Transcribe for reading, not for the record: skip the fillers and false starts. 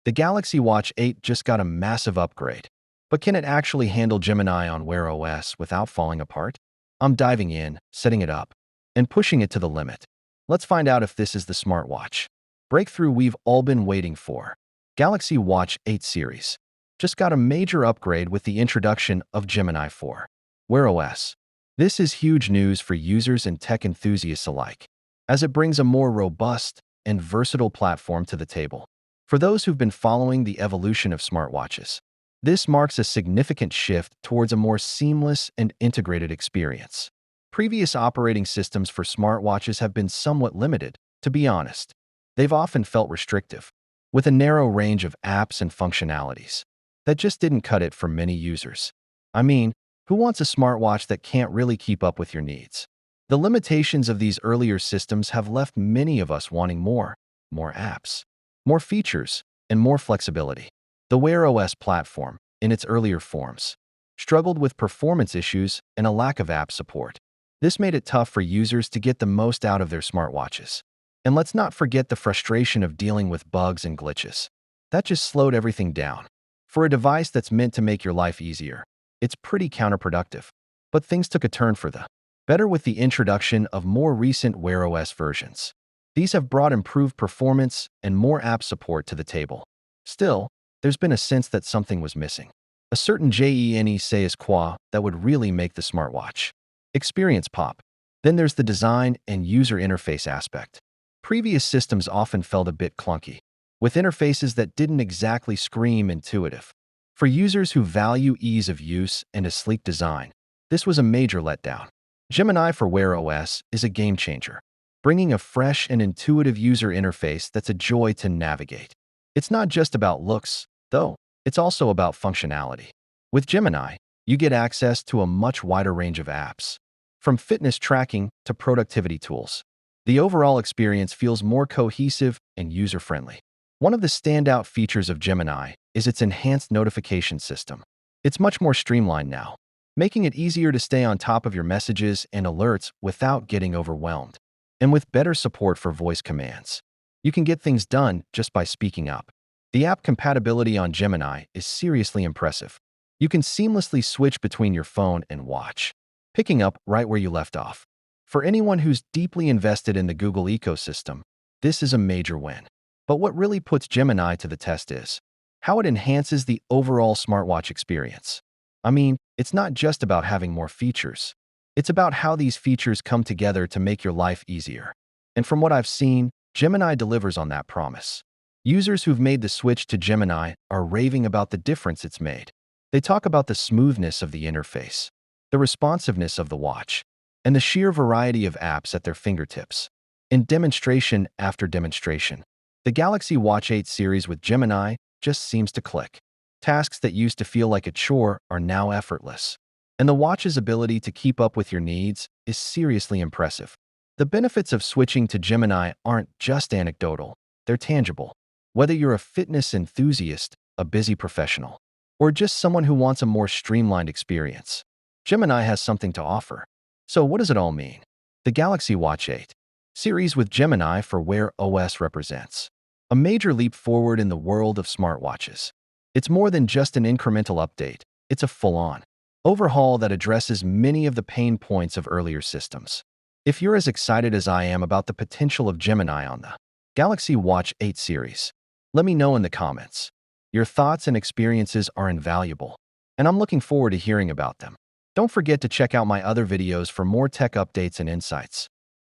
The Galaxy Watch 8 just got a massive upgrade. But can it actually handle Gemini on Wear OS without falling apart? I'm diving in, setting it up, and pushing it to the limit. Let's find out if this is the smartwatch breakthrough we've all been waiting for. Galaxy Watch 8 series just got a major upgrade with the introduction of Gemini 4 Wear OS. This is huge news for users and tech enthusiasts alike, as it brings a more robust and versatile platform to the table. For those who've been following the evolution of smartwatches, this marks a significant shift towards a more seamless and integrated experience. Previous operating systems for smartwatches have been somewhat limited, to be honest. They've often felt restrictive, with a narrow range of apps and functionalities that just didn't cut it for many users. I mean, who wants a smartwatch that can't really keep up with your needs? The limitations of these earlier systems have left many of us wanting more apps, more features, and more flexibility. The Wear OS platform, in its earlier forms, struggled with performance issues and a lack of app support. This made it tough for users to get the most out of their smartwatches. And let's not forget the frustration of dealing with bugs and glitches. That just slowed everything down. For a device that's meant to make your life easier, it's pretty counterproductive. But things took a turn for the better with the introduction of more recent Wear OS versions. These have brought improved performance and more app support to the table. Still, there's been a sense that something was missing. A certain je sais quoi that would really make the smartwatch experience pop. Then there's the design and user interface aspect. Previous systems often felt a bit clunky, with interfaces that didn't exactly scream intuitive. For users who value ease of use and a sleek design, this was a major letdown. Gemini for Wear OS is a game changer, bringing a fresh and intuitive user interface that's a joy to navigate. It's not just about looks, though. It's also about functionality. With Gemini, you get access to a much wider range of apps, from fitness tracking to productivity tools. The overall experience feels more cohesive and user-friendly. One of the standout features of Gemini is its enhanced notification system. It's much more streamlined now, making it easier to stay on top of your messages and alerts without getting overwhelmed. And with better support for voice commands, you can get things done just by speaking up. The app compatibility on Gemini is seriously impressive. You can seamlessly switch between your phone and watch, picking up right where you left off. For anyone who's deeply invested in the Google ecosystem, this is a major win. But what really puts Gemini to the test is how it enhances the overall smartwatch experience. I mean, it's not just about having more features. It's about how these features come together to make your life easier. And from what I've seen, Gemini delivers on that promise. Users who've made the switch to Gemini are raving about the difference it's made. They talk about the smoothness of the interface, the responsiveness of the watch, and the sheer variety of apps at their fingertips. In demonstration after demonstration, the Galaxy Watch 8 series with Gemini just seems to click. Tasks that used to feel like a chore are now effortless. And the watch's ability to keep up with your needs is seriously impressive. The benefits of switching to Gemini aren't just anecdotal, they're tangible. Whether you're a fitness enthusiast, a busy professional, or just someone who wants a more streamlined experience, Gemini has something to offer. So what does it all mean? The Galaxy Watch 8 series with Gemini for Wear OS represents a major leap forward in the world of smartwatches. It's more than just an incremental update. It's a full-on overhaul that addresses many of the pain points of earlier systems. If you're as excited as I am about the potential of Gemini on the Galaxy Watch 8 series, let me know in the comments. Your thoughts and experiences are invaluable, and I'm looking forward to hearing about them. Don't forget to check out my other videos for more tech updates and insights.